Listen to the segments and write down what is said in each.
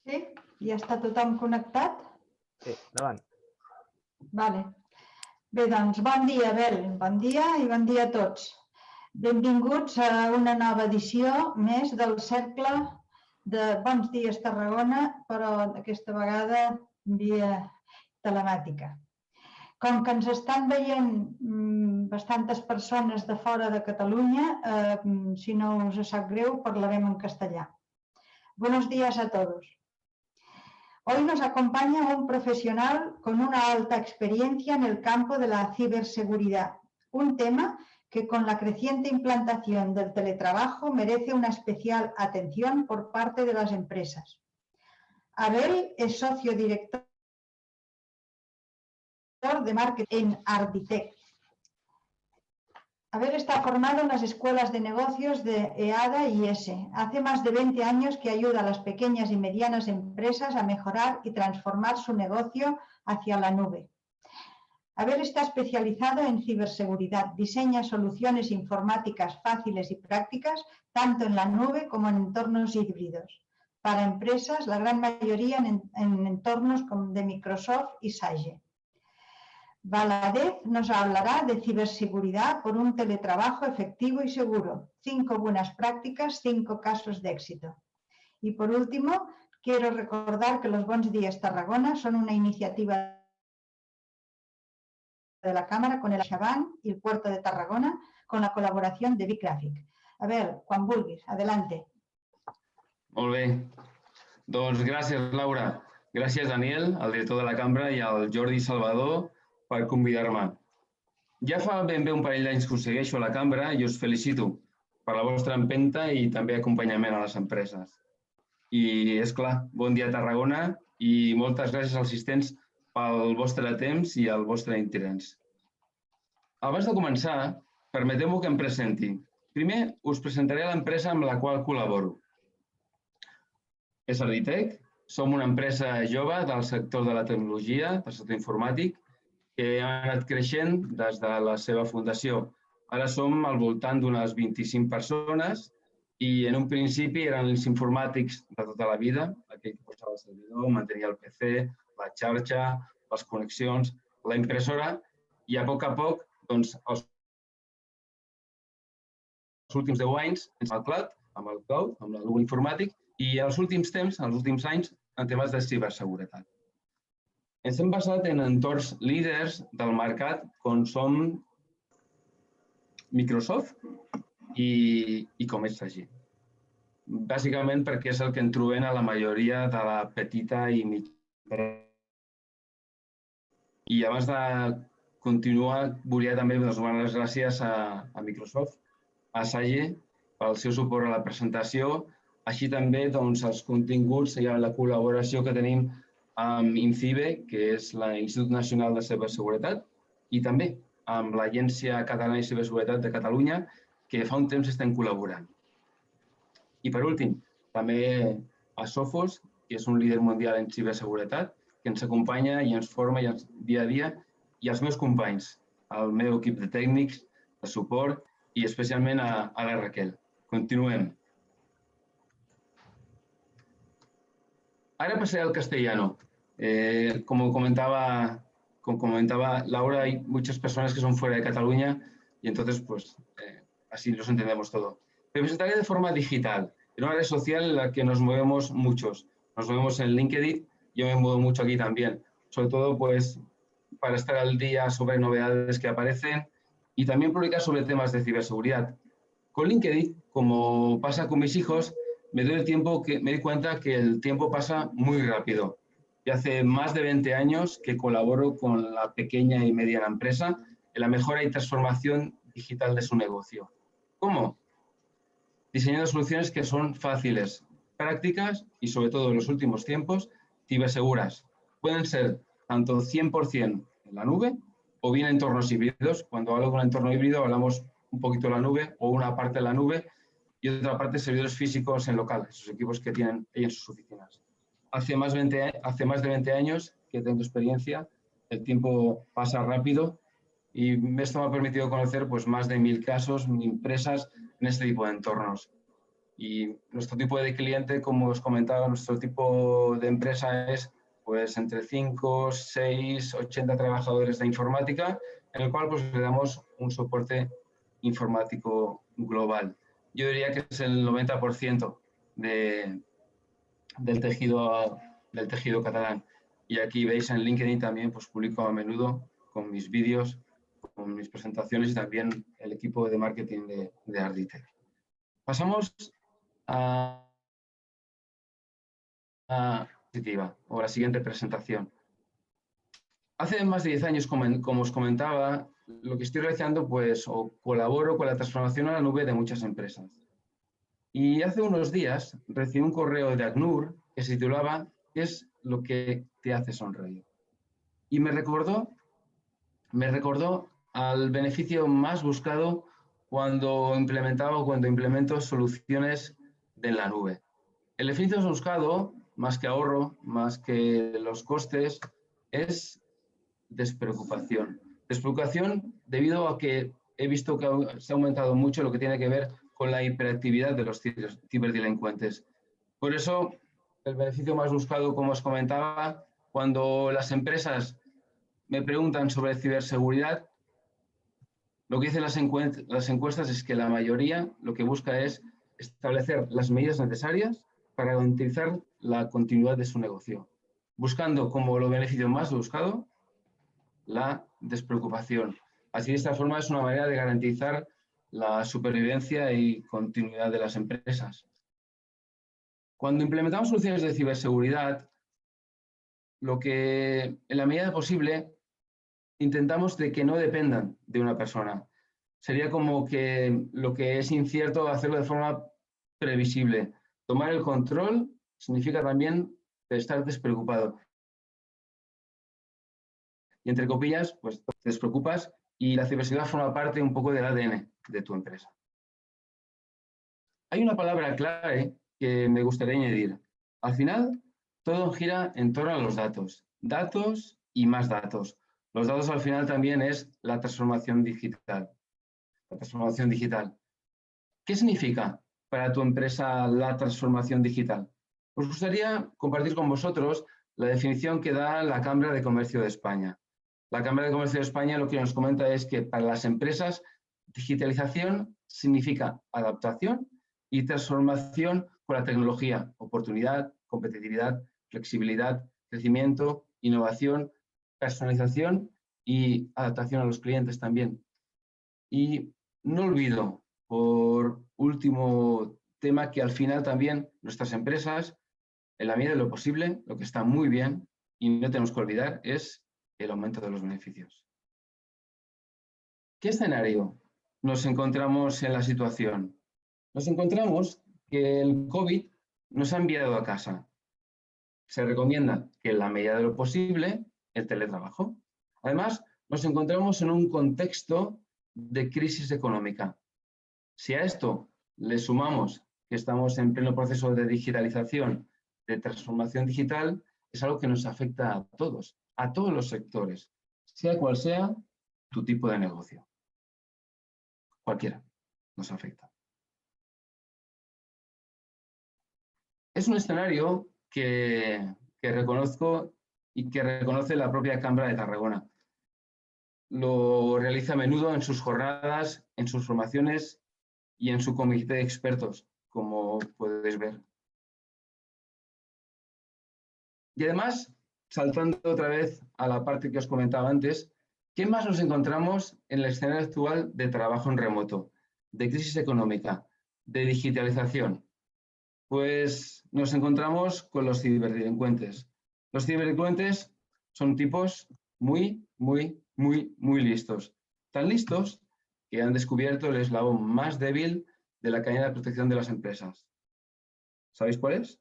Sí? Ja està tothom connectat? Sí, endavant. Vale. Bé, doncs, bon dia, Abel. Bon dia i bon dia a tots. Benvinguts a una nova edició més del Cercle de Bons Dies Tarragona, però aquesta vegada via telemàtica. Com que ens estan veient bastantes persones de fora de Catalunya, si no us sap greu, parlarem en castellà. Buenos días a todos. Hoy nos acompaña un profesional con una alta experiencia en el campo de la ciberseguridad, un tema que con la creciente implantación del teletrabajo merece una especial atención por parte de las empresas. Abel es socio director de marketing en Arditec. Abel está formado en las escuelas de negocios de EADA y ESE. Hace más de 20 años que ayuda a las pequeñas y medianas empresas a mejorar y transformar su negocio hacia la nube. Abel está especializado en ciberseguridad, diseña soluciones informáticas fáciles y prácticas, tanto en la nube como en entornos híbridos. Para empresas, la gran mayoría en entornos de Microsoft y Sage. Valadez nos hablará de ciberseguridad por un teletrabajo efectivo y seguro, 5 buenas prácticas, 5 casos de éxito. Y por último, quiero recordar que los Bons Días Tarragona son una iniciativa de la Cámara con el CaixaBank y el Puerto de Tarragona con la colaboración de Big Graphic. A ver, quan vulguis, adelante. Molt bé. Doncs gràcies, Laura. Gràcies, Daniel, el director de la Cambra, i al Jordi Salvador per convidar-me. Ja fa ben bé un parell d'anys que us segueixo a la Cambra i us felicito per la vostra empenta i també acompanyament a les empreses. I, és clar, bon dia a Tarragona i moltes gràcies als assistents pel vostre temps i el vostre interès. Abans de començar, permeteu-me que em presenti. Primer, us presentaré l'empresa amb la qual col·laboro. És Arditec, som una empresa jove del sector de la tecnologia, del sector informàtic, que ha anat creixent des de la seva fundació. Ara som al voltant d'unes 25 persones i en un principi eren els informàtics de tota la vida, aquell que posava el servidor, mantenia el PC, la xarxa, les connexions, la impressora, i a poc, doncs, els últims 10 anys, amb el cloud, amb el informàtic, i els últims temps, els últims anys, en temes de ciberseguretat. Ens hem basat en entorns líders del mercat com som Microsoft i com és Sage. Bàsicament perquè és el que en trobem a la majoria de la petita i mitjana. I abans de continuar, volia també donar les gràcies a Microsoft, a Sage, pel seu suport a la presentació, així també els continguts i la col·laboració que tenim amb INCIBE, que és l'Institut Nacional de Ciberseguretat, i també amb l'Agència Catalana de Ciberseguretat de Catalunya, que fa un temps estem col·laborant. I per últim, també a Sophos, que és un líder mundial en ciberseguretat, que ens acompanya i ens forma dia a dia, i els meus companys, el meu equip de tècnics, de suport, i especialment a la Raquel. Continuem. Ahora pasé al castellano. Como comentaba Laura, hay muchas personas que son fuera de Cataluña y entonces pues así los entendemos todo. Me presentaré de forma digital, en una red social en la que nos movemos muchos. Nos movemos en LinkedIn, yo me muevo mucho aquí también, sobre todo pues para estar al día sobre novedades que aparecen y también publicar sobre temas de ciberseguridad. Con LinkedIn, como pasa con mis hijos, me doy cuenta que el tiempo pasa muy rápido. Y hace más de 20 años que colaboro con la pequeña y mediana empresa en la mejora y transformación digital de su negocio. ¿Cómo? Diseñando soluciones que son fáciles, prácticas y, sobre todo en los últimos tiempos, ciberseguras. Pueden ser tanto 100% en la nube o bien entornos híbridos. Cuando hablo de un entorno híbrido hablamos un poquito de la nube o una parte de la nube y otra parte servidores físicos en local, esos equipos que tienen ahí en sus oficinas. Hace más de 20 años que tengo experiencia, el tiempo pasa rápido y esto me ha permitido conocer pues, más de 1000 casos, 1000 empresas en este tipo de entornos. Y nuestro tipo de cliente, como os comentaba, nuestro tipo de empresa es pues entre 5, 6, 80 trabajadores de informática, en el cual pues le damos un soporte informático global. Yo diría que es el 90% del tejido catalán. Y aquí veis en LinkedIn también, pues publico a menudo con mis vídeos, con mis presentaciones y también el equipo de marketing de Arditech. Pasamos a diapositiva o la siguiente presentación. Hace más de 10 años, como os comentaba, lo que estoy realizando, pues, o colaboro con la transformación a la nube de muchas empresas. Y hace unos días recibí un correo de ACNUR que se titulaba ¿Qué es lo que te hace sonreír? Y me recordó al beneficio más buscado cuando implemento soluciones de la nube. El beneficio más buscado, más que ahorro, más que los costes, es despreocupación. Despreocupación debido a que he visto que se ha aumentado mucho lo que tiene que ver con la hiperactividad de los ciberdelincuentes. Por eso, el beneficio más buscado, como os comentaba, cuando las empresas me preguntan sobre ciberseguridad, lo que dicen las encuestas es que la mayoría lo que busca es establecer las medidas necesarias para garantizar la continuidad de su negocio, buscando como lo beneficio más buscado la despreocupación. Así, de esta forma, es una manera de garantizar la supervivencia y continuidad de las empresas. Cuando implementamos soluciones de ciberseguridad, lo que, en la medida posible, intentamos de que no dependan de una persona. Sería como que lo que es incierto, hacerlo de forma previsible. Tomar el control significa también estar despreocupado. Y entre comillas, pues te despreocupas y la ciberseguridad forma parte un poco del ADN de tu empresa. Hay una palabra clave que me gustaría añadir. Al final, todo gira en torno a los datos. Datos y más datos. Los datos al final también es la transformación digital. La transformación digital. ¿Qué significa para tu empresa la transformación digital? Os gustaría compartir con vosotros la definición que da la Cámara de Comercio de España. La Cámara de Comercio de España lo que nos comenta es que para las empresas, digitalización significa adaptación y transformación con la tecnología, oportunidad, competitividad, flexibilidad, crecimiento, innovación, personalización y adaptación a los clientes también. Y no olvido, por último tema, que al final también nuestras empresas, en la medida de lo posible, lo que está muy bien y no tenemos que olvidar es el aumento de los beneficios. ¿Qué escenario nos encontramos en la situación? Nos encontramos que el COVID nos ha enviado a casa. Se recomienda que en la medida de lo posible el teletrabajo. Además, nos encontramos en un contexto de crisis económica. Si a esto le sumamos que estamos en pleno proceso de digitalización, de transformación digital, es algo que nos afecta a todos los sectores, sea cual sea tu tipo de negocio. Cualquiera nos afecta. Es un escenario que reconozco y que reconoce la propia Cámara de Tarragona. Lo realiza a menudo en sus jornadas, en sus formaciones y en su comité de expertos, como podéis ver. Y además, saltando otra vez a la parte que os comentaba antes, ¿qué más nos encontramos en el escenario actual de trabajo en remoto, de crisis económica, de digitalización? Pues nos encontramos con los ciberdelincuentes. Los ciberdelincuentes son tipos muy listos. Tan listos que han descubierto el eslabón más débil de la cadena de protección de las empresas. ¿Sabéis cuál es?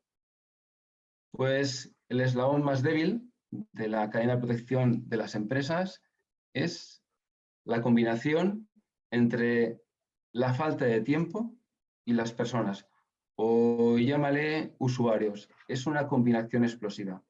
Pues el eslabón más débil de la cadena de protección de las empresas es la combinación entre la falta de tiempo y las personas, o llámale usuarios. Es una combinación explosiva.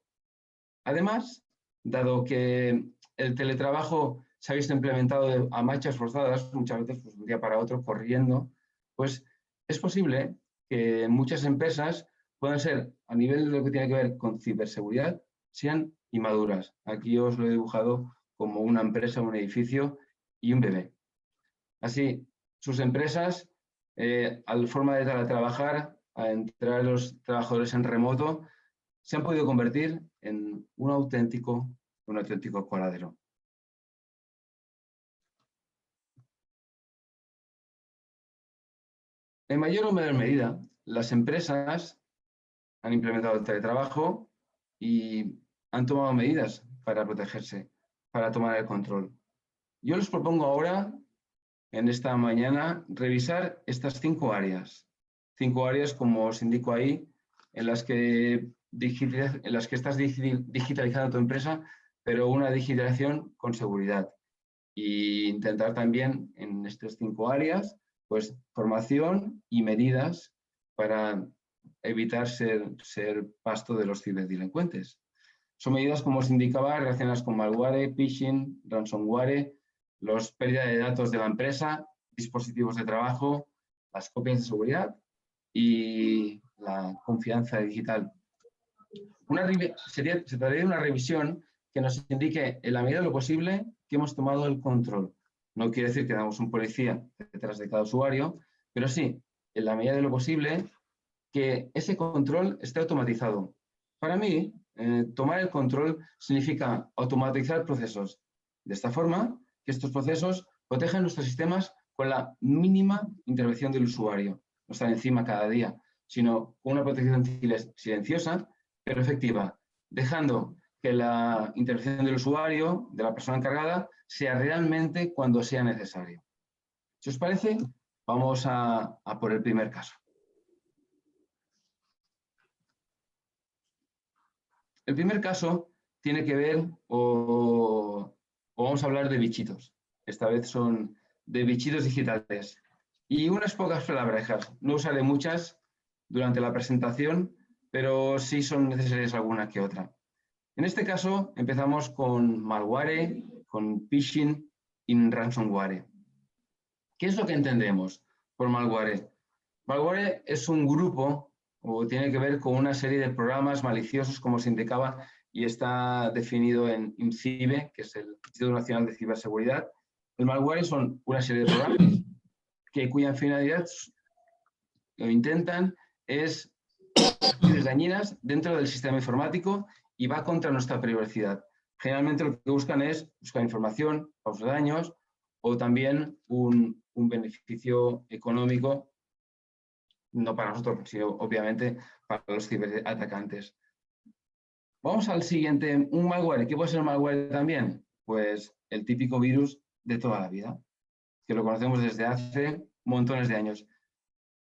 Además, dado que el teletrabajo se ha visto implementado a marchas forzadas, muchas veces pues, de un día para otro corriendo, pues es posible que muchas empresas pueden ser, a nivel de lo que tiene que ver con ciberseguridad, sean inmaduras. Aquí os lo he dibujado como una empresa, un edificio y un bebé. Así, sus empresas, a la forma de trabajar, a entrar los trabajadores en remoto, se han podido convertir en un auténtico coladero. En mayor o menor medida, las empresas han implementado el teletrabajo y han tomado medidas para protegerse, para tomar el control. Yo les propongo ahora, en esta mañana, revisar estas 5 áreas. 5 áreas, como os indico ahí, en las que estás digitalizando tu empresa, pero una digitalización con seguridad. E intentar también, en estas 5 áreas, pues formación y medidas para evitar ser pasto de los ciberdelincuentes. Son medidas, como os indicaba, relacionadas con malware, phishing, ransomware, los pérdidas de datos de la empresa, dispositivos de trabajo, las copias de seguridad y la confianza digital. Se trataría de una revisión que nos indique, en la medida de lo posible, que hemos tomado el control. No quiere decir que damos un policía detrás de cada usuario, pero sí, en la medida de lo posible, que ese control esté automatizado. Para mí, tomar el control significa automatizar procesos. De esta forma, que estos procesos protegen nuestros sistemas con la mínima intervención del usuario. No estar encima cada día, sino con una protección silenciosa, pero efectiva, dejando que la intervención del usuario, de la persona encargada, sea realmente cuando sea necesario. Si os parece, vamos a por el primer caso. El primer caso tiene que ver, o vamos a hablar de bichitos. Esta vez son de bichitos digitales. Y unas pocas palabras, no usaré muchas durante la presentación, pero sí son necesarias alguna que otra. En este caso empezamos con malware, con phishing y ransomware. ¿Qué es lo que entendemos por malware? Malware es un grupo o tiene que ver con una serie de programas maliciosos, como se indicaba, y está definido en INCIBE, que es el Instituto Nacional de Ciberseguridad. El malware son una serie de programas cuya finalidad lo intentan es dañinas dentro del sistema informático y va contra nuestra privacidad. Generalmente lo que buscan es buscar información, causar daños o también un beneficio económico, no para nosotros, sino obviamente para los ciberatacantes. Vamos al siguiente, un malware. ¿Qué puede ser un malware también? Pues el típico virus de toda la vida, que lo conocemos desde hace montones de años.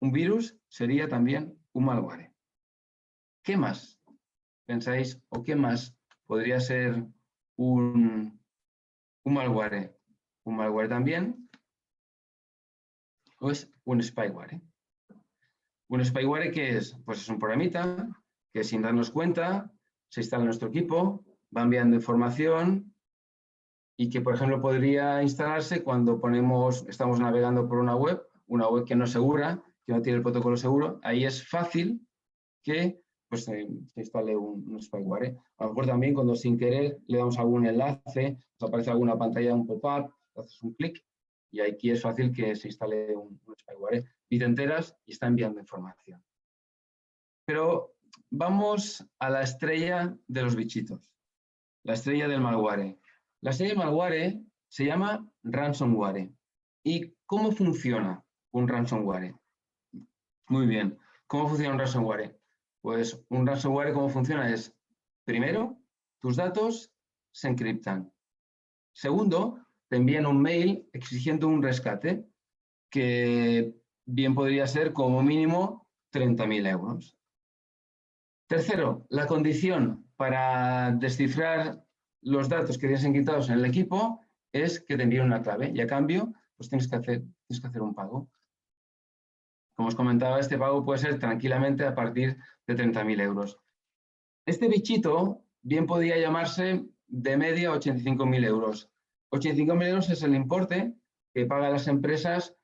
Un virus sería también un malware. ¿Qué más pensáis o qué más podría ser un malware? Un malware también o es un spyware. Un spyware, ¿qué es? Pues es un programita que sin darnos cuenta se instala en nuestro equipo, va enviando información y que, por ejemplo, podría instalarse cuando estamos navegando por una web que no es segura, que no tiene el protocolo seguro. Ahí es fácil que pues, se instale un spyware. A lo mejor también cuando sin querer le damos algún enlace, nos aparece alguna pantalla, un pop-up, haces un clic y aquí es fácil que se instale un spyware. Y te enteras y está enviando información. Pero vamos a la estrella de los bichitos, la estrella del malware. La estrella del malware se llama ransomware. ¿Y cómo funciona un ransomware? Muy bien. ¿Cómo funciona un ransomware? Pues un ransomware, ¿cómo funciona? Es, primero, tus datos se encriptan. Segundo, te envían un mail exigiendo un rescate, que bien podría ser como mínimo 30.000 euros. Tercero, la condición para descifrar los datos que tienes encriptados en el equipo es que te envíen una clave y a cambio pues tienes que hacer un pago. Como os comentaba, este pago puede ser tranquilamente a partir de 30.000 euros. Este bichito bien podría llamarse de media 85.000 euros. 85.000 euros es el importe que pagan las empresas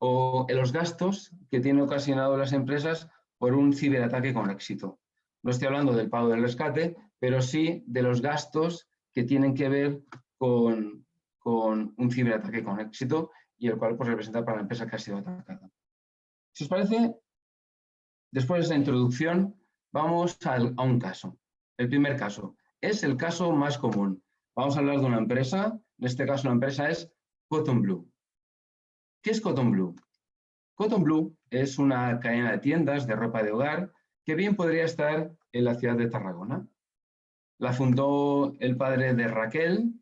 o los gastos que tienen ocasionado las empresas por un ciberataque con éxito. No estoy hablando del pago del rescate, pero sí de los gastos que tienen que ver con un ciberataque con éxito y el cual pues, representa para la empresa que ha sido atacada. Si os parece, después de esa introducción, vamos a un caso. El primer caso es el caso más común. Vamos a hablar de una empresa, en este caso la empresa es Cotton Blue. ¿Qué es Cotton Blue? Cotton Blue es una cadena de tiendas de ropa de hogar que bien podría estar en la ciudad de Tarragona. La fundó el padre de Raquel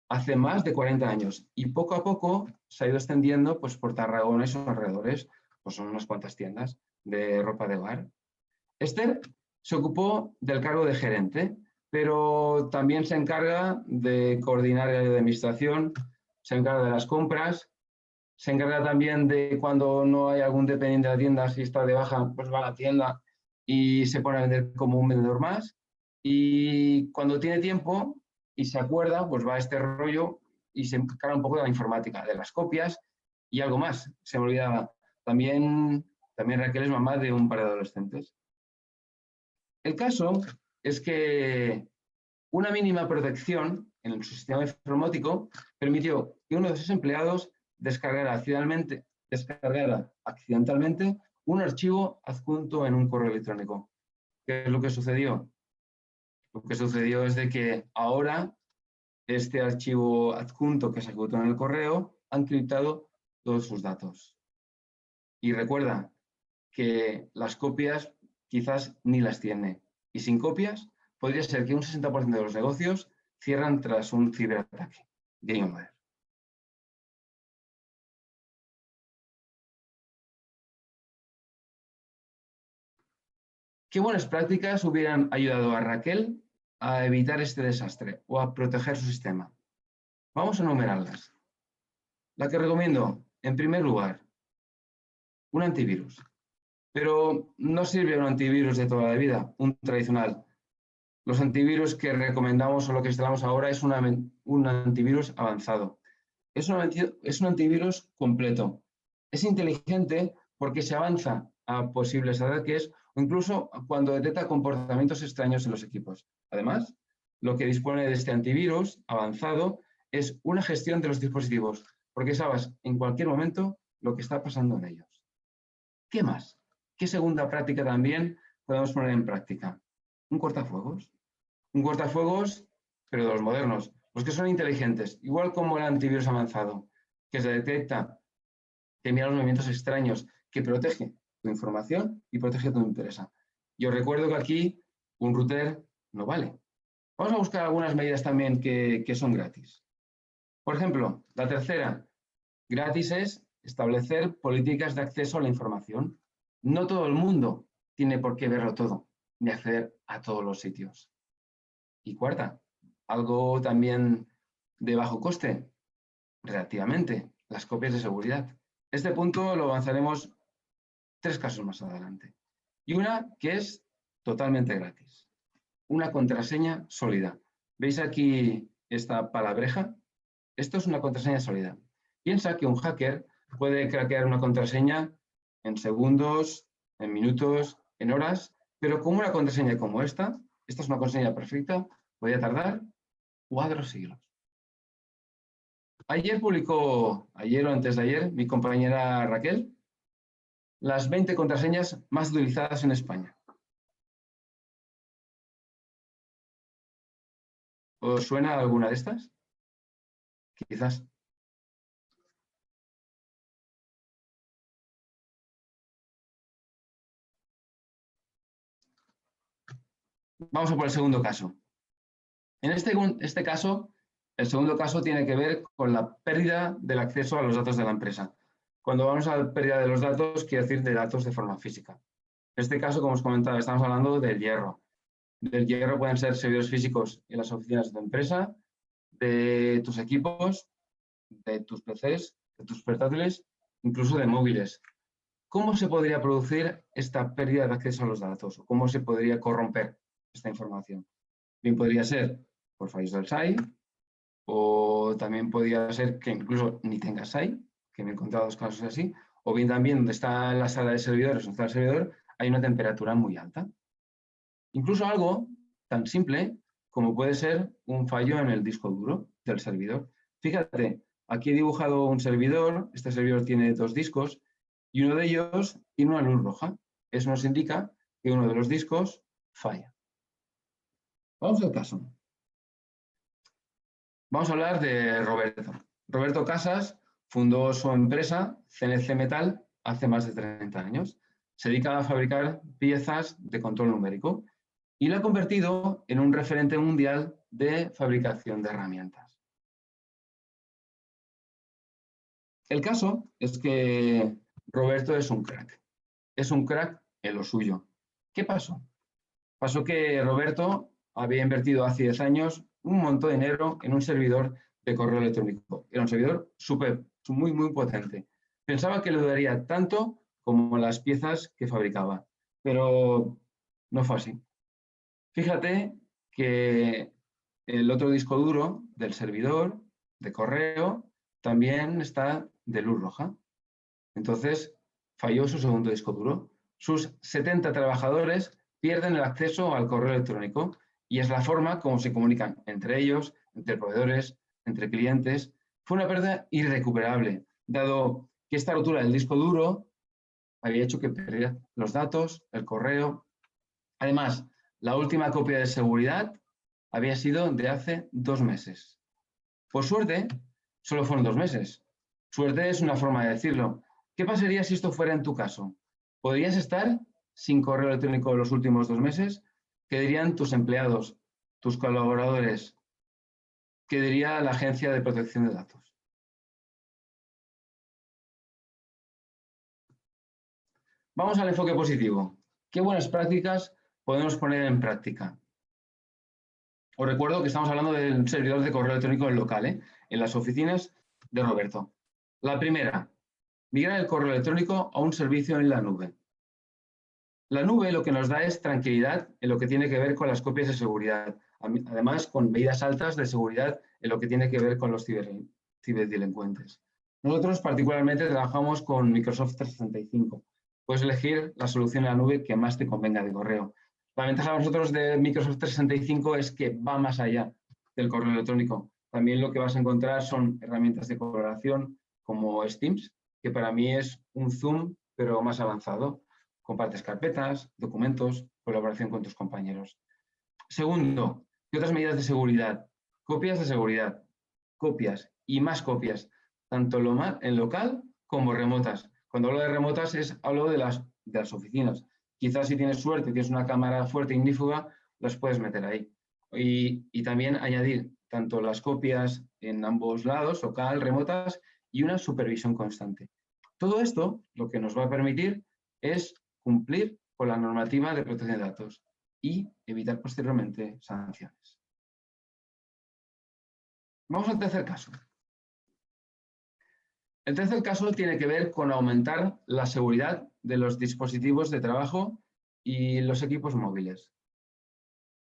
hace más de 40 años y poco a poco se ha ido extendiendo pues, por Tarragona y sus alrededores, pues son unas cuantas tiendas de ropa de hogar. Esther se ocupó del cargo de gerente, pero también se encarga de coordinar el área de administración, se encarga de las compras, se encarga también de cuando no hay algún dependiente de la tienda, si está de baja, pues va a la tienda y se pone a vender como un vendedor más. Y cuando tiene tiempo y se acuerda, pues va a este rollo y se encarga un poco de la informática, de las copias y algo más. Se me olvidaba. También Raquel es mamá de un par de adolescentes. El caso es que una mínima protección en su sistema informático permitió que uno de sus empleados descargara accidentalmente un archivo adjunto en un correo electrónico. ¿Qué es lo que sucedió? Lo que sucedió es de que ahora este archivo adjunto que se ejecutó en el correo ha encriptado todos sus datos. Y recuerda que las copias quizás ni las tiene. Y sin copias podría ser que un 60% de los negocios cierran tras un ciberataque. Game over. ¿Qué buenas prácticas hubieran ayudado a Raquel a evitar este desastre o a proteger su sistema? Vamos a enumerarlas. La que recomiendo, en primer lugar, un antivirus. Pero no sirve un antivirus de toda la vida, un tradicional. Los antivirus que recomendamos o lo que instalamos ahora es un antivirus avanzado. Es un antivirus completo. Es inteligente porque se avanza a posibles ataques o incluso cuando detecta comportamientos extraños en los equipos. Además, lo que dispone de este antivirus avanzado es una gestión de los dispositivos, porque sabes en cualquier momento lo que está pasando en ellos. ¿Qué más? ¿Qué segunda práctica también podemos poner en práctica? Un cortafuegos. Un cortafuegos, pero de los modernos, los que son inteligentes, igual como el antivirus avanzado, que se detecta, que mira los movimientos extraños, que protege tu información y protege tu empresa. Yo recuerdo que aquí un router no vale. Vamos a buscar algunas medidas también que son gratis. Por ejemplo, la tercera, gratis es establecer políticas de acceso a la información. No todo el mundo tiene por qué verlo todo, ni acceder a todos los sitios. Y cuarta, algo también de bajo coste, relativamente, las copias de seguridad. Este punto lo avanzaremos 3 casos más adelante. Y una que es totalmente gratis, una contraseña sólida. ¿Veis aquí esta palabreja? Esto es una contraseña sólida. Piensa que un hacker puede craquear una contraseña en segundos, en minutos, en horas, pero con una contraseña como esta es una contraseña perfecta, podría tardar 4 siglos. Ayer o antes de ayer, mi compañera Raquel, las 20 contraseñas más utilizadas en España. ¿Os suena alguna de estas? Quizás. Vamos a por el segundo caso. En este caso, el segundo caso tiene que ver con la pérdida del acceso a los datos de la empresa. Cuando hablamos de pérdida de los datos, quiere decir de datos de forma física. En este caso, como os comentaba, estamos hablando del hierro. Del hierro pueden ser servidores físicos en las oficinas de tu empresa, de tus equipos, de tus PCs, de tus portátiles, incluso de móviles. ¿Cómo se podría producir esta pérdida de acceso a los datos? ¿Cómo se podría corromper esta información? Bien podría ser por fallos del SAI, o también podría ser que incluso ni tengas SAI, que me he encontrado dos casos así, o bien también donde está la sala de servidores, donde está el servidor, hay una temperatura muy alta. Incluso algo tan simple como puede ser un fallo en el disco duro del servidor. Fíjate, aquí he dibujado un servidor, este servidor tiene dos discos y uno de ellos tiene una luz roja. Eso nos indica que uno de los discos falla. Vamos al caso. Vamos a hablar de Roberto. Roberto Casas fundó su empresa CNC Metal hace más de 30 años. Se dedica a fabricar piezas de control numérico y lo ha convertido en un referente mundial de fabricación de herramientas. El caso es que Roberto es un crack en lo suyo. ¿Qué pasó? Pasó que Roberto había invertido hace 10 años un montón de dinero en un servidor de correo electrónico. Era un servidor muy potente. Pensaba que le duraría tanto como las piezas que fabricaba, pero no fue así. Fíjate que el otro disco duro del servidor de correo también está de luz roja. Entonces, falló su segundo disco duro. Sus 70 trabajadores pierden el acceso al correo electrónico y es la forma como se comunican entre ellos, entre proveedores, entre clientes. Fue una pérdida irrecuperable, dado que esta rotura del disco duro había hecho que perdiera los datos, el correo. Además, la última copia de seguridad había sido de hace 2 meses. Por suerte, solo fueron 2 meses. Suerte es una forma de decirlo. ¿Qué pasaría si esto fuera en tu caso? ¿Podrías estar sin correo electrónico los últimos 2 meses? ¿Qué dirían tus empleados, tus colaboradores? ¿Qué diría la Agencia de Protección de Datos? Vamos al enfoque positivo. ¿Qué buenas prácticas podemos poner en práctica? Os recuerdo que estamos hablando del servidor de correo electrónico local, en las oficinas de Roberto. La primera, migrar el correo electrónico a un servicio en la nube. La nube lo que nos da es tranquilidad en lo que tiene que ver con las copias de seguridad, además con medidas altas de seguridad en lo que tiene que ver con los ciberdelincuentes. Nosotros particularmente trabajamos con Microsoft 365. Puedes elegir la solución en la nube que más te convenga de correo. La ventaja para nosotros de Microsoft 365 es que va más allá del correo electrónico. También lo que vas a encontrar son herramientas de colaboración como Teams, que para mí es un Zoom, pero más avanzado. Compartes carpetas, documentos, colaboración con tus compañeros. Segundo, ¿qué otras medidas de seguridad? Copias de seguridad, copias y más copias, tanto en local como remotas. Cuando hablo de remotas hablo de las oficinas. Quizás si tienes suerte, tienes una cámara fuerte e ignífuga, las puedes meter ahí. Y también añadir tanto las copias en ambos lados, local, remotas, y una supervisión constante. Todo esto lo que nos va a permitir es cumplir con la normativa de protección de datos y evitar posteriormente sanciones. Vamos al tercer caso. El tercer caso tiene que ver con aumentar la seguridad de los dispositivos de trabajo y los equipos móviles.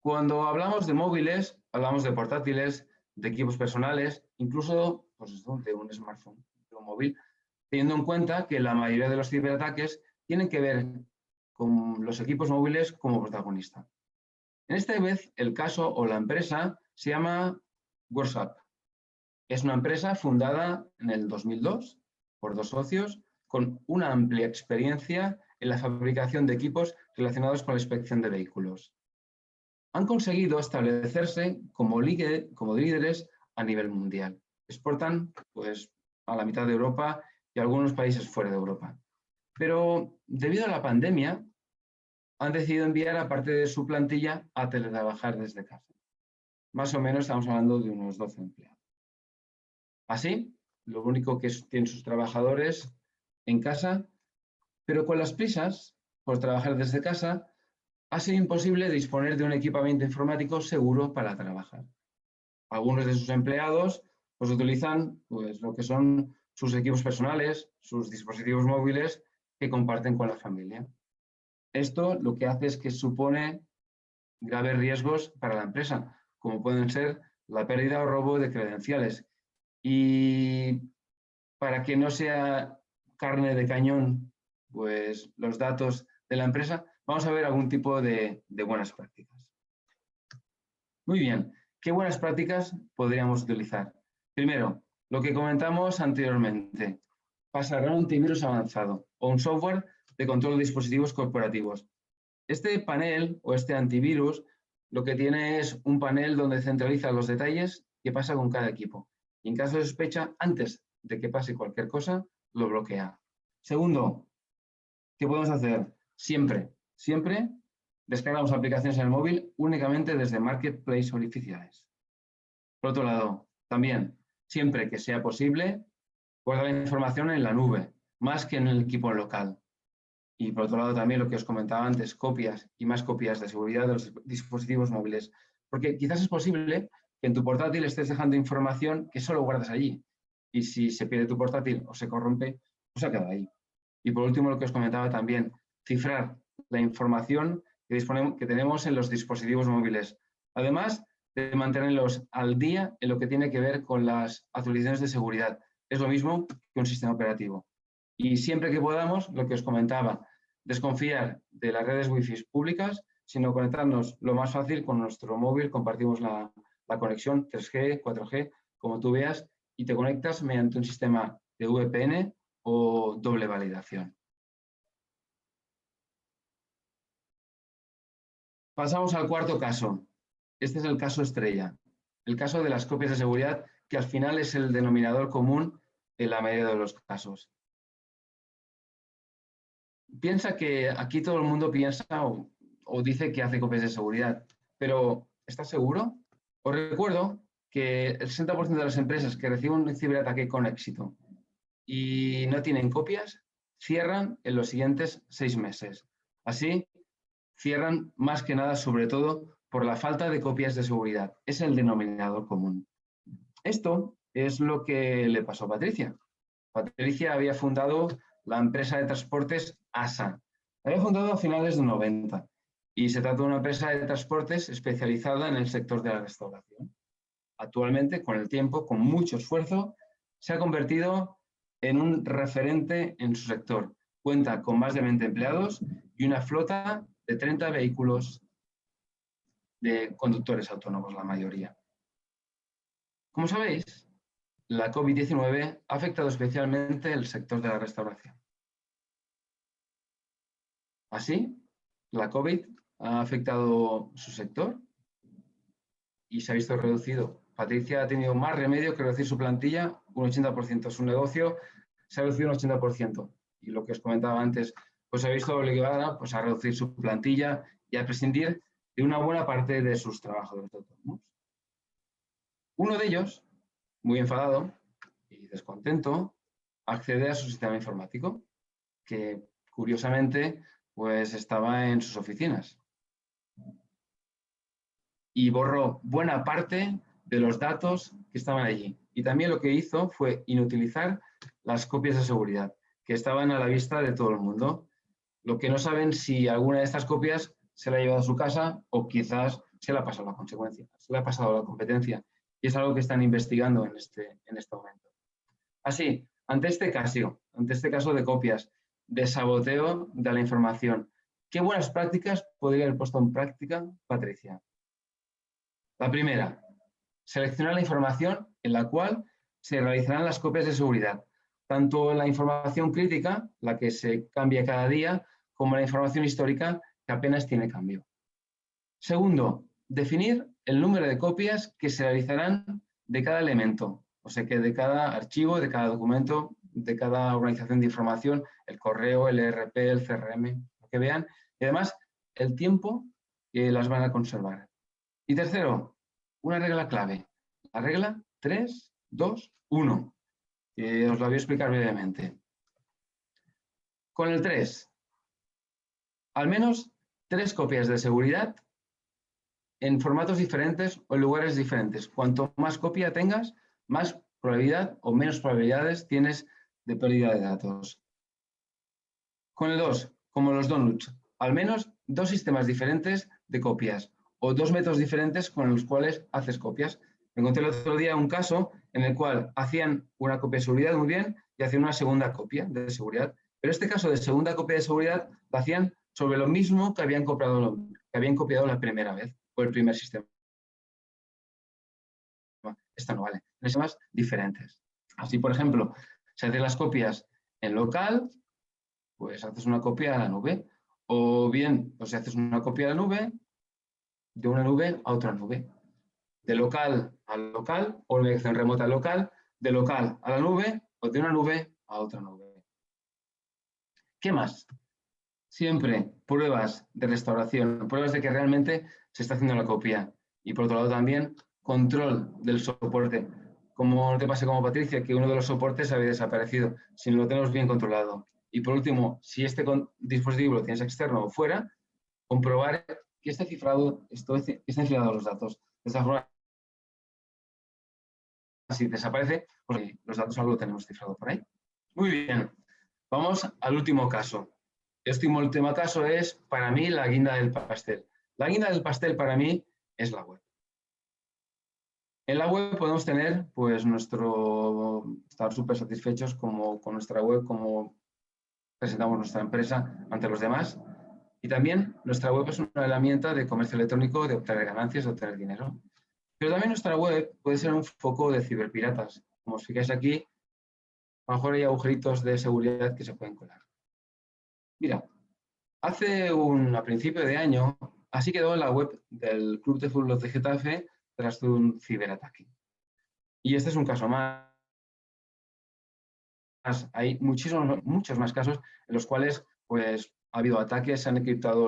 Cuando hablamos de móviles, hablamos de portátiles, de equipos personales, incluso de un smartphone, de un móvil, teniendo en cuenta que la mayoría de los ciberataques tienen que ver con los equipos móviles como protagonista. En esta vez, el caso o la empresa se llama WhatsApp. Es una empresa fundada en el 2002 por 2 socios con una amplia experiencia en la fabricación de equipos relacionados con la inspección de vehículos. Han conseguido establecerse como líderes a nivel mundial. Exportan a la mitad de Europa y a algunos países fuera de Europa. Pero debido a la pandemia, han decidido enviar a parte de su plantilla a teletrabajar desde casa. Más o menos estamos hablando de unos 12 empleados. Así, lo único que tienen sus trabajadores en casa, pero con las prisas por trabajar desde casa, ha sido imposible disponer de un equipamiento informático seguro para trabajar. Algunos de sus empleados utilizan lo que son sus equipos personales, sus dispositivos móviles que comparten con la familia. Esto lo que hace es que supone graves riesgos para la empresa, como pueden ser la pérdida o robo de credenciales. Y para que no sea carne de cañón, pues los datos de la empresa, vamos a ver algún tipo de buenas prácticas. Muy bien, ¿qué buenas prácticas podríamos utilizar? Primero, lo que comentamos anteriormente, pasar a un antivirus avanzado o un software de control de dispositivos corporativos. Este panel o este antivirus lo que tiene es un panel donde centraliza los detalles que pasa con cada equipo. Y en caso de sospecha, antes de que pase cualquier cosa, lo bloquea. Segundo, ¿qué podemos hacer? Siempre descargamos aplicaciones en el móvil únicamente desde marketplace oficiales. Por otro lado, también, siempre que sea posible, guardar la información en la nube, más que en el equipo local. Y por otro lado también lo que os comentaba antes, copias y más copias de seguridad de los dispositivos móviles. Porque quizás es posible que en tu portátil estés dejando información que solo guardas allí. Y si se pierde tu portátil o se corrompe, pues se ha quedado ahí. Y por último lo que os comentaba también, cifrar la información que tenemos en los dispositivos móviles. Además de mantenerlos al día en lo que tiene que ver con las actualizaciones de seguridad. Es lo mismo que un sistema operativo. Y siempre que podamos, lo que os comentaba, desconfiar de las redes Wi-Fi públicas, sino conectarnos lo más fácil con nuestro móvil, compartimos la conexión 3G, 4G, como tú veas, y te conectas mediante un sistema de VPN o doble validación. Pasamos al cuarto caso. Este es el caso estrella, el caso de las copias de seguridad, que al final es el denominador común en la mayoría de los casos. Piensa que aquí todo el mundo piensa o dice que hace copias de seguridad, pero ¿estás seguro? Os recuerdo que el 60% de las empresas que reciben un ciberataque con éxito y no tienen copias, cierran en los siguientes 6 meses. Así, cierran más que nada, sobre todo, por la falta de copias de seguridad. Es el denominador común. Esto es lo que le pasó a Patricia. Patricia había fundado la empresa de transportes ASA. La había fundado a finales de los 90 y se trata de una empresa de transportes especializada en el sector de la restauración. Actualmente, con el tiempo, con mucho esfuerzo, se ha convertido en un referente en su sector. Cuenta con más de 20 empleados y una flota de 30 vehículos de conductores autónomos, la mayoría. Como sabéis, la COVID-19 ha afectado especialmente el sector de la restauración. Así, la COVID ha afectado su sector y se ha visto reducido. Patricia ha tenido más remedio que reducir su plantilla un 80%. Su negocio se ha reducido un 80%. Y lo que os comentaba antes, pues se ha visto obligada pues, a reducir su plantilla y a prescindir de una buena parte de sus trabajadores autónomos. Uno de ellos, muy enfadado y descontento, accede a su sistema informático, que curiosamente pues estaba en sus oficinas. Y borró buena parte de los datos que estaban allí. Y también lo que hizo fue inutilizar las copias de seguridad, que estaban a la vista de todo el mundo. Lo que no saben si alguna de estas copias se la ha llevado a su casa o quizás se la ha pasado la consecuencia, se le ha pasado la competencia. Y es algo que están investigando en este momento. Así, ante este caso de copias, de saboteo de la información, ¿qué buenas prácticas podría haber puesto en práctica Patricia? La primera, seleccionar la información en la cual se realizarán las copias de seguridad, tanto la información crítica, la que se cambia cada día, como la información histórica, que apenas tiene cambio. Segundo, definir el número de copias que se realizarán de cada elemento, o sea que de cada archivo, de cada documento, de cada organización de información, el correo, el ERP, el CRM, lo que vean, y además el tiempo que las van a conservar. Y tercero, una regla clave, la regla 3, 2, 1, que os la voy a explicar brevemente. Con el 3, al menos 3 copias de seguridad en formatos diferentes o en lugares diferentes. Cuanto más copia tengas, más probabilidad o menos probabilidades tienes de pérdida de datos. Con el 2, como los donuts, al menos 2 sistemas diferentes de copias o 2 métodos diferentes con los cuales haces copias. Me encontré el otro día un caso en el cual hacían una copia de seguridad muy bien, y hacían una segunda copia de seguridad. Pero este caso de segunda copia de seguridad la hacían sobre lo mismo que habían copiado la primera vez o el primer sistema. Esta no vale. En sistemas diferentes. Así, por ejemplo, si haces las copias en local, pues haces una copia a la nube. O bien, pues si haces una copia a la nube, de una nube a otra nube. De local a local, o una dirección remota local, de local a la nube, o de una nube a otra nube. ¿Qué más? Siempre pruebas de restauración, pruebas de que realmente se está haciendo la copia. Y por otro lado también, control del soporte. Como no te pase como Patricia, que uno de los soportes había desaparecido, si no lo tenemos bien controlado. Y por último, si este dispositivo lo tienes externo o fuera, comprobar que esté cifrado los datos. De esta forma, si desaparece, pues los datos algo lo tenemos cifrado por ahí. Muy bien, vamos al último caso. Este último caso es, para mí, la guinda del pastel. La guinda del pastel, para mí, es la web. En la web podemos tener, pues, estar súper satisfechos con nuestra web, como presentamos nuestra empresa ante los demás. Y también nuestra web es una herramienta de comercio electrónico, de obtener ganancias, de obtener dinero. Pero también nuestra web puede ser un foco de ciberpiratas. Como os fijáis aquí, a lo mejor hay agujeritos de seguridad que se pueden colar. Mira, a principio de año, así quedó la web del Club de Fútbol de Getafe tras un ciberataque. Y este es un caso más. Hay muchos más casos en los cuales pues, ha habido ataques, se han encriptado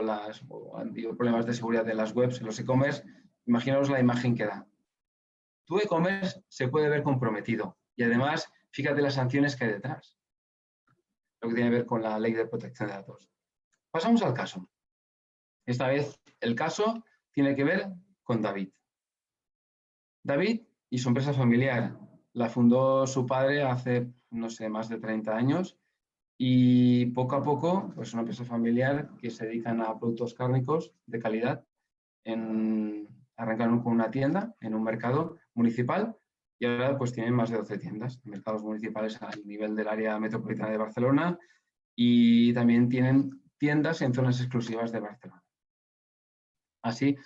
o han habido problemas de seguridad en las webs, en los e-commerce. Imaginaos la imagen que da. Tu e-commerce se puede ver comprometido y además, fíjate las sanciones que hay detrás, lo que tiene que ver con la ley de protección de datos. Pasamos al caso. Esta vez el caso tiene que ver con David. David y su empresa familiar la fundó su padre hace, no sé, más de 30 años y poco a poco, pues una empresa familiar que se dedican a productos cárnicos de calidad. Arrancaron con una tienda en un mercado municipal y ahora pues tienen más de 12 tiendas, mercados municipales a nivel del área metropolitana de Barcelona y también tienen tiendas en zonas exclusivas de Barcelona. Así,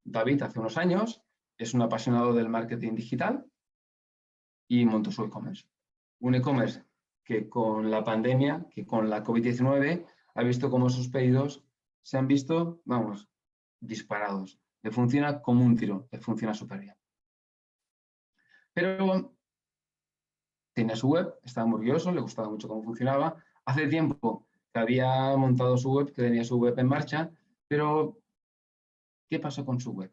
David hace unos años es un apasionado del marketing digital y montó su e-commerce. Un e-commerce que con la pandemia, que con la COVID-19, ha visto cómo sus pedidos se han visto, vamos, disparados. Le funciona como un tiro, le funciona súper bien. Pero tenía su web, estaba muy orgulloso, le gustaba mucho cómo funcionaba. Hace tiempo que había montado su web, que tenía su web en marcha, pero ¿qué pasó con su web?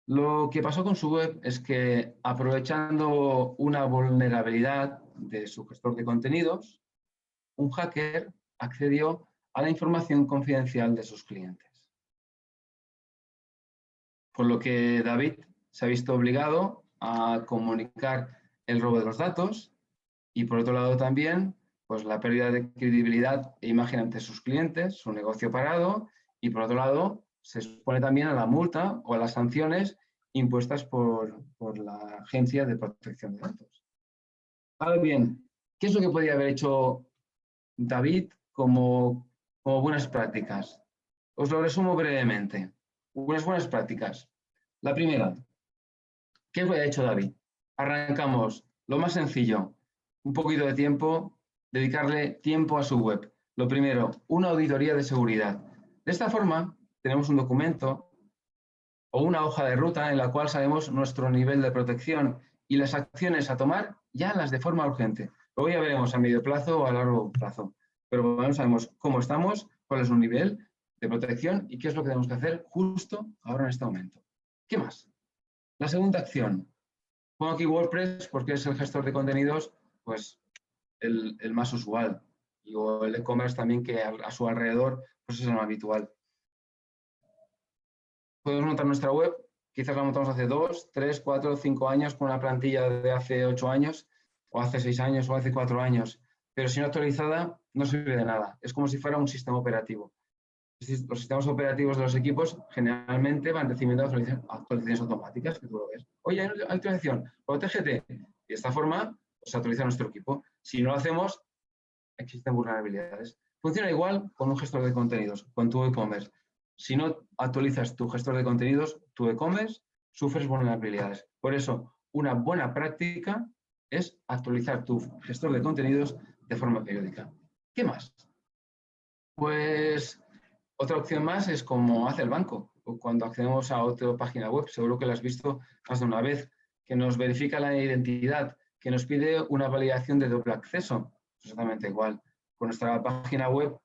Lo que pasó con su web es que, aprovechando una vulnerabilidad de su gestor de contenidos, un hacker accedió a la información confidencial de sus clientes. Por lo que David se ha visto obligado a comunicar el robo de los datos y, por otro lado, también pues, la pérdida de credibilidad e imagen ante sus clientes, su negocio parado y, por otro lado, se expone también a la multa o a las sanciones impuestas por la Agencia de Protección de Datos. Ahora bien, ¿qué es lo que podría haber hecho David como buenas prácticas? Os lo resumo brevemente. Unas buenas prácticas. La primera, ¿qué ha hecho David? Arrancamos, lo más sencillo, un poquito de tiempo, dedicarle tiempo a su web. Lo primero, una auditoría de seguridad. De esta forma, tenemos un documento o una hoja de ruta en la cual sabemos nuestro nivel de protección y las acciones a tomar ya las de forma urgente. Luego ya veremos a medio plazo o a largo plazo. Pero bueno, sabemos cómo estamos, cuál es un nivel de protección y qué es lo que tenemos que hacer justo ahora en este momento. ¿Qué más? La segunda acción. Pongo aquí WordPress porque es el gestor de contenidos pues, el más usual. Y o el e-commerce también que a su alrededor pues es lo habitual. Podemos montar nuestra web, quizás la montamos hace 2, 3, 4, 5 años con una plantilla de hace 8 años, o hace 6 años, o hace 4 años, pero si no actualizada no sirve de nada. Es como si fuera un sistema operativo. Los sistemas operativos de los equipos generalmente van recibiendo actualizaciones automáticas, que tú lo ves. Oye, hay actualización, protégete. Y de esta forma se actualiza nuestro equipo. Si no lo hacemos, existen vulnerabilidades. Funciona igual con un gestor de contenidos, con tu e-commerce. Si no actualizas tu gestor de contenidos, tu e-commerce, sufres vulnerabilidades. Por eso, una buena práctica es actualizar tu gestor de contenidos de forma periódica. ¿Qué más? Pues otra opción más es como hace el banco. Cuando accedemos a otra página web, seguro que lo has visto más de una vez, que nos verifica la identidad, que nos pide una validación de doble acceso. Exactamente igual. Con nuestra página web,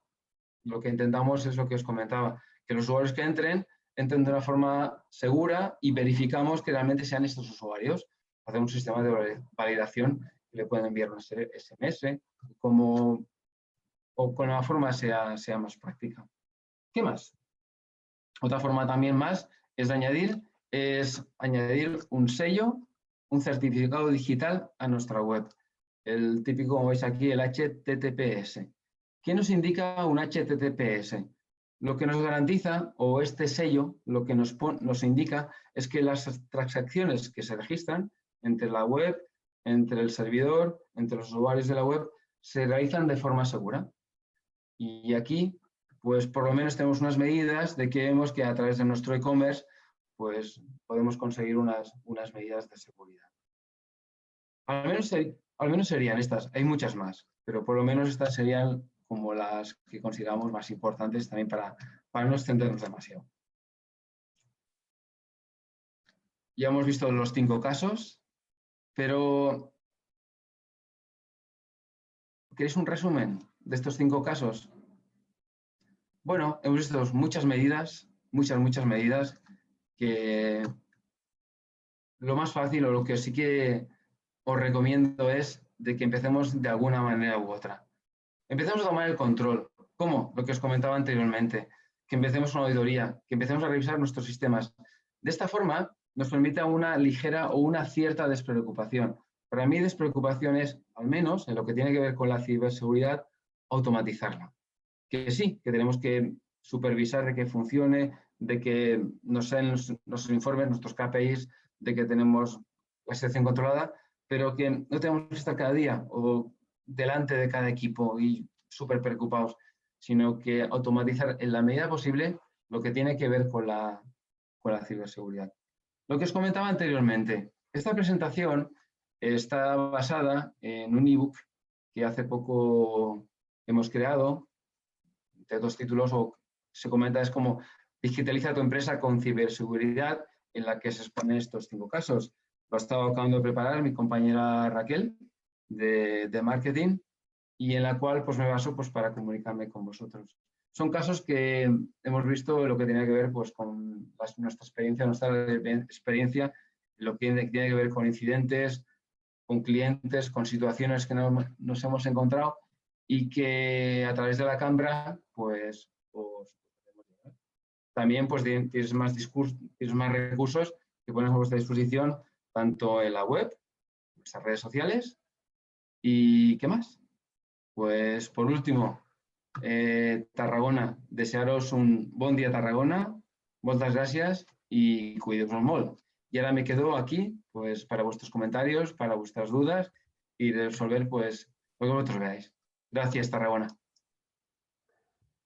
lo que intentamos es lo que os comentaba, que los usuarios que entren de una forma segura y verificamos que realmente sean estos usuarios. Hacemos un sistema de validación que le pueden enviar un SMS o con la forma sea más práctica. ¿Qué más? Otra forma también más es añadir un sello, un certificado digital a nuestra web. El típico, como veis aquí, el HTTPS. ¿Qué nos indica un HTTPS? Lo que nos garantiza, o este sello, lo que nos indica es que las transacciones que se registran entre la web, entre el servidor, entre los usuarios de la web, se realizan de forma segura. Y aquí, pues por lo menos tenemos unas medidas de que vemos que a través de nuestro e-commerce, pues podemos conseguir unas medidas de seguridad. Al menos serían estas, hay muchas más, pero por lo menos estas serían como las que consideramos más importantes también para no extendernos demasiado. Ya hemos visto los 5 casos, pero ¿queréis un resumen de estos 5 casos? Bueno, hemos visto muchas medidas que lo más fácil o lo que sí que os recomiendo es de que empecemos de alguna manera u otra. Empecemos a tomar el control. ¿Cómo? Lo que os comentaba anteriormente, que empecemos una auditoría, que empecemos a revisar nuestros sistemas. De esta forma nos permite una ligera o una cierta despreocupación. Para mí despreocupación es, al menos en lo que tiene que ver con la ciberseguridad, automatizarla. Que sí, que tenemos que supervisar de que funcione, de que nos sean nuestros informes, nuestros KPIs, de que tenemos la situación controlada, pero que no tenemos que estar cada día o delante de cada equipo y súper preocupados, sino que automatizar en la medida posible lo que tiene que ver con la ciberseguridad. Lo que os comentaba anteriormente, esta presentación está basada en un ebook que hace poco hemos creado, de 2 títulos, o se comenta es como digitaliza tu empresa con ciberseguridad, en la que se exponen estos 5 casos. Lo ha estado acabando de preparar mi compañera Raquel de marketing y en la cual pues me baso pues para comunicarme con vosotros. Son casos que hemos visto lo que tiene que ver pues con nuestra experiencia, lo que tiene que ver con incidentes, con clientes, con situaciones que nos hemos encontrado y que a través de la cámara pues también pues tienes más recursos que pones a vuestra disposición tanto en la web, en nuestras redes sociales y ¿qué más? Pues por último, Tarragona, desearos un bon día Tarragona, moltes gràcies y cuidemos molt. Y ahora me quedo aquí pues para vuestros comentarios, para vuestras dudas y resolver pues lo que vosotros veáis. Gracias, Tarragona.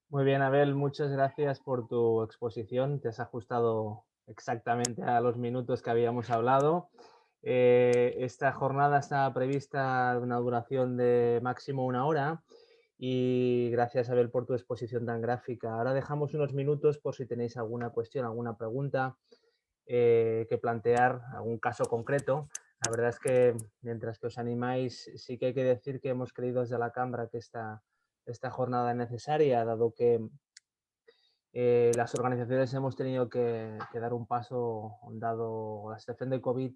Muy bien, Abel, muchas gracias por tu exposición. Te has ajustado exactamente a los minutos que habíamos hablado. Esta jornada está prevista una duración de máximo 1 hora y gracias, Abel, por tu exposición tan gráfica. Ahora dejamos unos minutos por si tenéis alguna cuestión, alguna pregunta que plantear, algún caso concreto. La verdad es que mientras que os animáis, sí que hay que decir que hemos creído desde la Cámara que esta jornada es necesaria, dado que las organizaciones hemos tenido que dar un paso, dado la situación de COVID,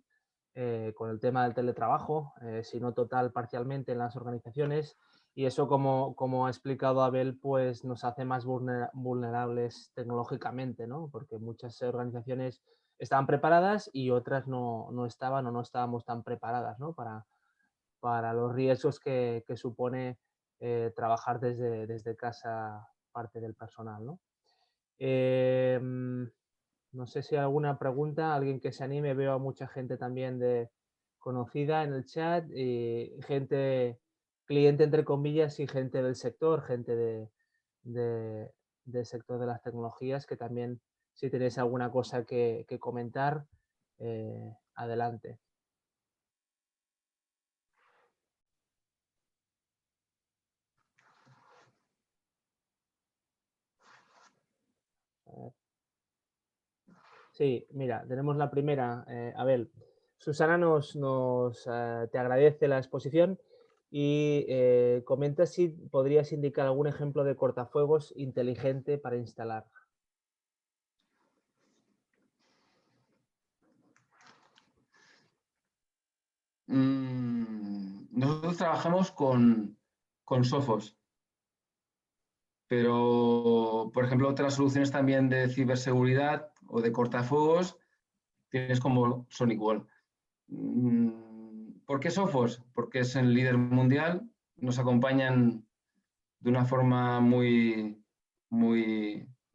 con el tema del teletrabajo, si no total, parcialmente en las organizaciones, y eso, como ha explicado Abel, pues nos hace más vulnerables tecnológicamente, ¿no? Porque muchas organizaciones estaban preparadas y otras no estaban o no estábamos tan preparadas, ¿no? Para los riesgos que supone trabajar desde casa parte del personal, ¿no? No sé si hay alguna pregunta, alguien que se anime. Veo a mucha gente también conocida en el chat y gente cliente entre comillas y gente del sector, gente del sector de las tecnologías, que también si tenéis alguna cosa que comentar, adelante. Sí, mira, tenemos la primera, Abel. Susana te agradece la exposición y comenta si podrías indicar algún ejemplo de cortafuegos inteligente para instalar. Nosotros trabajamos con Sophos, pero, por ejemplo, otras soluciones también de ciberseguridad o de cortafuegos tienes como SonicWall. ¿Por qué Sophos? Porque es el líder mundial, nos acompañan de una forma muy,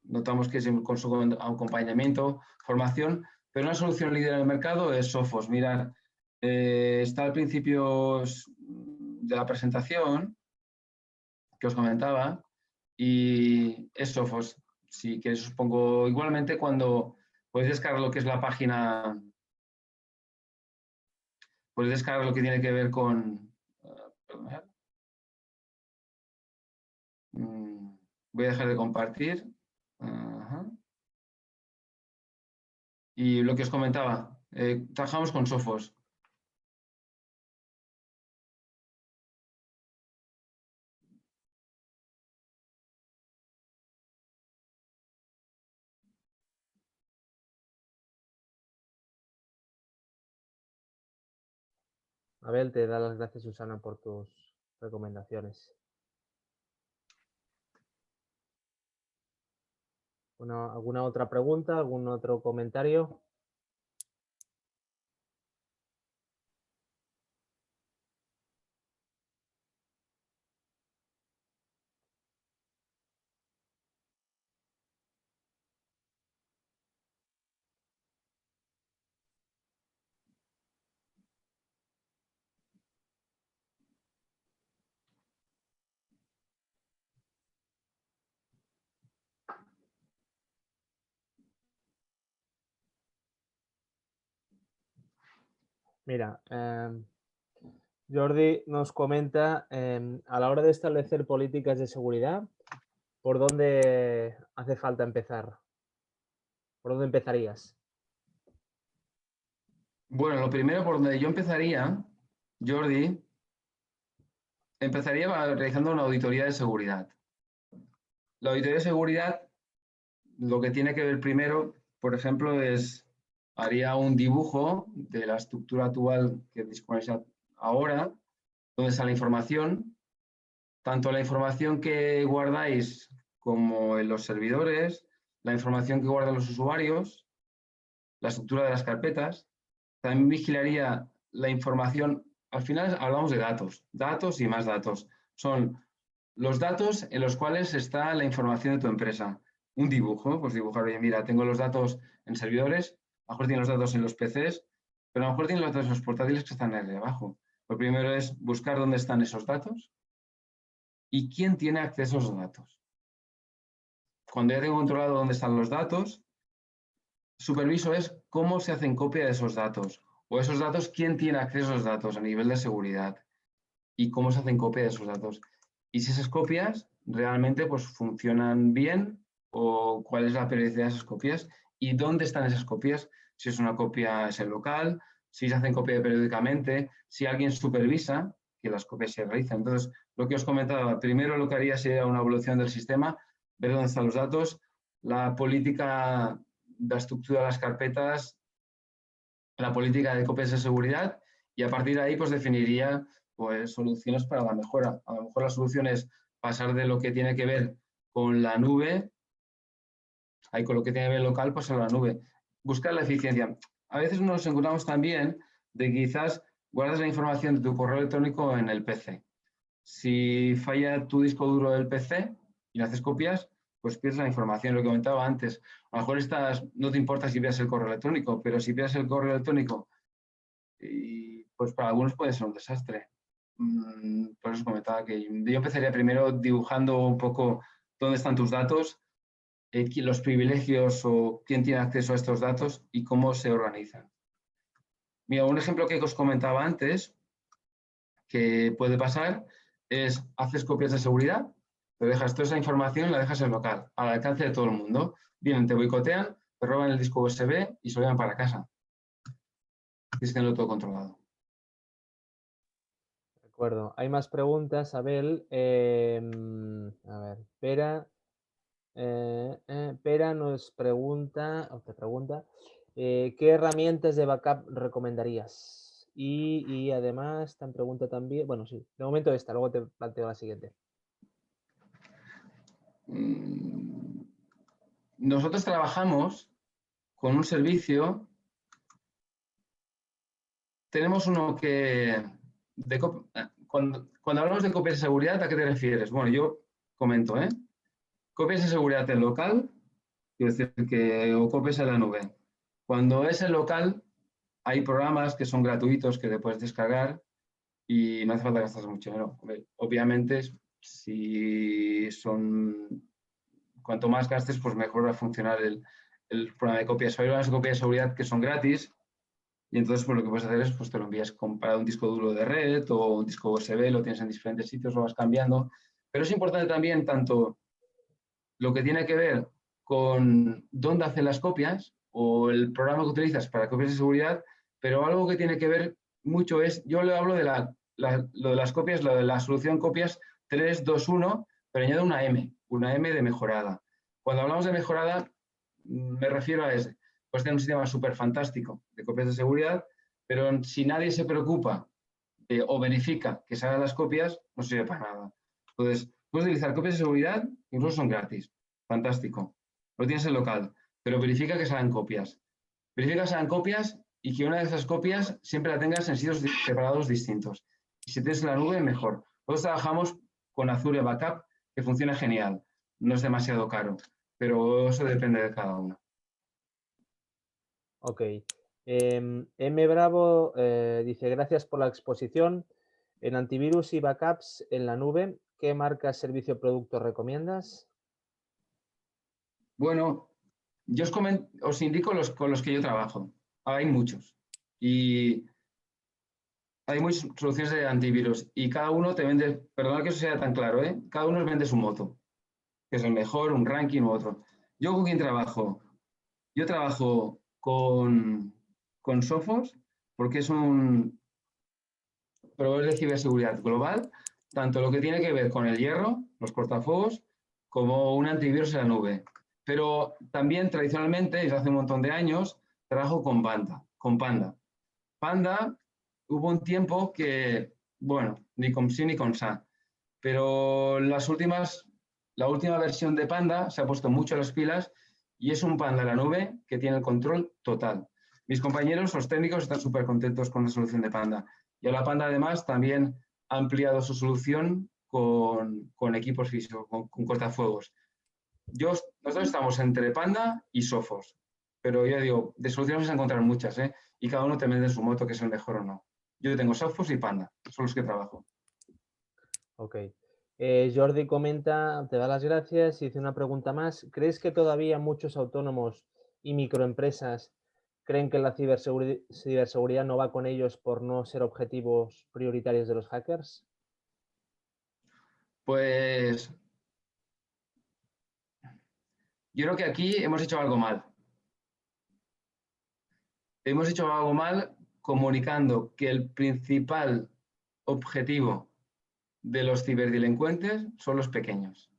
notamos que es con su acompañamiento, formación, pero una solución líder en el mercado es Sophos. Mirad, está al principio de la presentación que os comentaba y es Sophos. Si queréis os pongo igualmente cuando podéis descargar lo que es la página, podéis descargar lo que tiene que ver con... voy a dejar de compartir. Y lo que os comentaba, trabajamos con Sophos. Abel, te da las gracias, Susana, por tus recomendaciones. ¿Alguna otra pregunta? ¿Algún otro comentario? Mira, Jordi nos comenta, a la hora de establecer políticas de seguridad, ¿por dónde hace falta empezar? ¿Por dónde empezarías? Bueno, lo primero por donde yo empezaría, Jordi, empezaría realizando una auditoría de seguridad. La auditoría de seguridad, lo que tiene que ver primero, por ejemplo, haría un dibujo de la estructura actual que disponéis ahora, donde está la información, tanto la información que guardáis como en los servidores, la información que guardan los usuarios, la estructura de las carpetas. También vigilaría la información. Al final hablamos de datos y más datos. Son los datos en los cuales está la información de tu empresa. Un dibujo, pues dibujar, oye, mira, tengo los datos en servidores, a lo mejor tiene los datos en los PCs, pero a lo mejor tiene los datos en los portátiles que están ahí abajo. Lo primero es buscar dónde están esos datos y quién tiene acceso a esos datos. Cuando ya tengo controlado dónde están los datos, superviso es cómo se hacen copia de esos datos o esos datos, quién tiene acceso a esos datos a nivel de seguridad y cómo se hacen copia de esos datos. Y si esas copias realmente pues, funcionan bien o cuál es la periodicidad de esas copias y dónde están esas copias, si es una copia es el local, si se hacen copia periódicamente, si alguien supervisa que las copias se realicen. Entonces, lo que os comentaba, primero lo que haría sería una evolución del sistema, ver dónde están los datos, la política, la estructura de las carpetas, la política de copias de seguridad y a partir de ahí pues definiría pues, soluciones para la mejora. A lo mejor la solución es pasar de lo que tiene que ver con la nube, ahí con lo que tiene que ver local, pues a la nube. Buscar la eficiencia. A veces nos encontramos también de que quizás guardas la información de tu correo electrónico en el PC. Si falla tu disco duro del PC y no haces copias, pues pierdes la información, lo que comentaba antes. A lo mejor no te importa si pierdes el correo electrónico, pero si pierdes el correo electrónico, pues para algunos puede ser un desastre. por eso comentaba que yo empezaría primero dibujando un poco dónde están tus datos, los privilegios o quién tiene acceso a estos datos y cómo se organizan. Mira, un ejemplo que os comentaba antes, que puede pasar, es haces copias de seguridad, te dejas toda esa información, la dejas en local, al alcance de todo el mundo. Vienen, te boicotean, te roban el disco USB y se lo llevan para casa. Tienes que tenerlo todo controlado. De acuerdo. Hay más preguntas, Abel. A ver, Pera nos pregunta, o te pregunta, ¿qué herramientas de backup recomendarías? Y además, te pregunta también, bueno, sí, de momento esta, luego te planteo la siguiente. Nosotros trabajamos con un servicio, tenemos uno que, cuando hablamos de copias de seguridad, ¿a qué te refieres? Bueno, yo comento, copias de seguridad en local, quiero decir que o copias en la nube. Cuando es en local, hay programas que son gratuitos que te puedes descargar y no hace falta gastar mucho dinero. Obviamente, si son, cuanto más gastes, pues mejor va a funcionar el programa de copias. Hay unas copias de seguridad que son gratis y entonces pues, lo que puedes hacer es pues te lo envías para un disco duro de red o un disco USB, lo tienes en diferentes sitios, lo vas cambiando. Pero es importante también tanto lo que tiene que ver con dónde hacen las copias o el programa que utilizas para copias de seguridad, pero algo que tiene que ver mucho es, yo le hablo de lo de las copias, lo de la solución copias 321, pero añado una M de mejorada. Cuando hablamos de mejorada, me refiero a ese. Pues tener un sistema súper fantástico de copias de seguridad, pero si nadie se preocupa o verifica que se hagan las copias, no sirve para nada. Entonces, puedes utilizar copias de seguridad, incluso son gratis. Fantástico. Lo tienes en local, pero verifica que se hagan copias. Verifica que se hagan copias y que una de esas copias siempre la tengas en sitios separados distintos. Y si tienes en la nube, mejor. Nosotros trabajamos con Azure Backup, que funciona genial. No es demasiado caro, pero eso depende de cada uno. Ok. M. Bravo dice, gracias por la exposición. En antivirus y backups en la nube, ¿qué marcas, servicio, producto recomiendas? Bueno, yo os indico con los que yo trabajo. Hay muchos. Y hay muchas soluciones de antivirus. Y cada uno te vende, perdona que eso sea tan claro, cada uno vende su moto, que es el mejor, un ranking u otro. ¿Yo con quién trabajo? Yo trabajo con Sophos, porque es un proveedor de ciberseguridad global, tanto lo que tiene que ver con el hierro, los cortafuegos, como un antivirus en la nube. Pero también tradicionalmente, desde hace un montón de años, trabajo con Panda. Panda, hubo un tiempo que, bueno, ni con sí ni con sa, pero la última versión de Panda se ha puesto mucho las pilas y es un Panda en la nube que tiene el control total. Mis compañeros, los técnicos, están súper contentos con la solución de Panda. Y ahora Panda, además, también ha ampliado su solución con equipos físicos, con cortafuegos. Nosotros estamos entre Panda y Sophos, pero ya digo, de soluciones vas a encontrar muchas, y cada uno te vende su moto que es el mejor o no. Yo tengo Sophos y Panda, son los que trabajo. Ok. Jordi comenta, te da las gracias y dice una pregunta más. ¿Crees que todavía muchos autónomos y microempresas creen que la ciberseguridad no va con ellos por no ser objetivos prioritarios de los hackers? Pues yo creo que aquí hemos hecho algo mal. Hemos hecho algo mal comunicando que el principal objetivo de los ciberdelincuentes son los pequeños.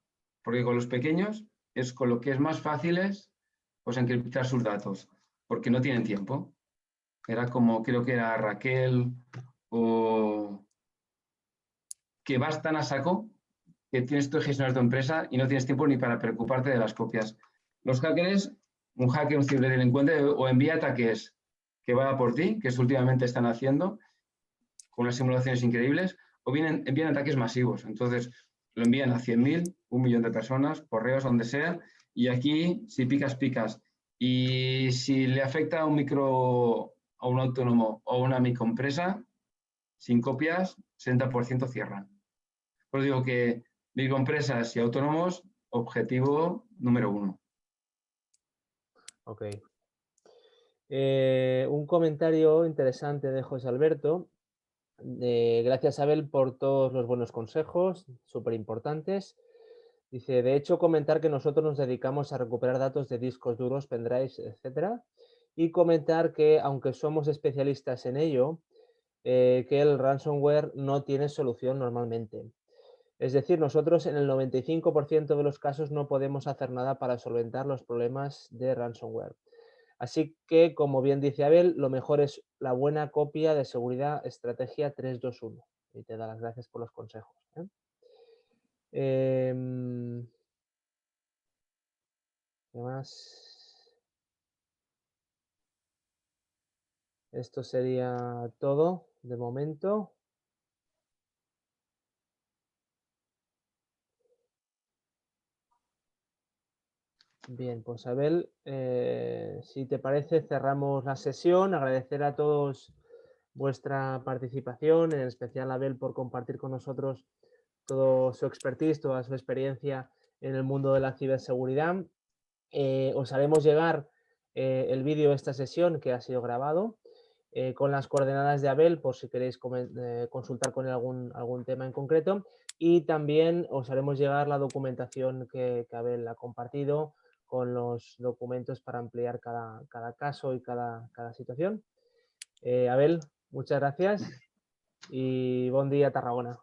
Porque con los pequeños es con lo que es más fácil pues, encriptar sus datos, porque no tienen tiempo. Era como, creo que era Raquel, o que vas tan a saco que tienes que gestionar tu empresa y no tienes tiempo ni para preocuparte de las copias. Los hackers, un hacker, un ciberdelincuente, o envía ataques que va por ti, que últimamente están haciendo, con unas simulaciones increíbles, o envían ataques masivos. Entonces, lo envían a 100.000, 1.000.000 de personas, correos, donde sea, y aquí, si picas, picas. Y si le afecta a un autónomo o a una microempresa, sin copias, 60% cierran. Os digo que microempresas y autónomos, objetivo número 1. Ok. Un comentario interesante de José Alberto. Gracias, Abel, por todos los buenos consejos, súper importantes. Dice, de hecho, comentar que nosotros nos dedicamos a recuperar datos de discos duros, pendrives, etcétera, y comentar que, aunque somos especialistas en ello, que el ransomware no tiene solución normalmente. Es decir, nosotros en el 95% de los casos no podemos hacer nada para solventar los problemas de ransomware. Así que, como bien dice Abel, lo mejor es la buena copia de seguridad estrategia 321. Y te da las gracias por los consejos. ¿Qué más? Esto sería todo de momento. Bien, pues Abel, si te parece, cerramos la sesión. Agradecer a todos vuestra participación, en especial a Abel por compartir con nosotros todo su expertise, toda su experiencia en el mundo de la ciberseguridad. Os haremos llegar el vídeo de esta sesión que ha sido grabado con las coordenadas de Abel por si queréis consultar con él algún tema en concreto, y también os haremos llegar la documentación que Abel ha compartido con los documentos para ampliar cada caso y cada situación. Abel, muchas gracias y buen día, Tarragona.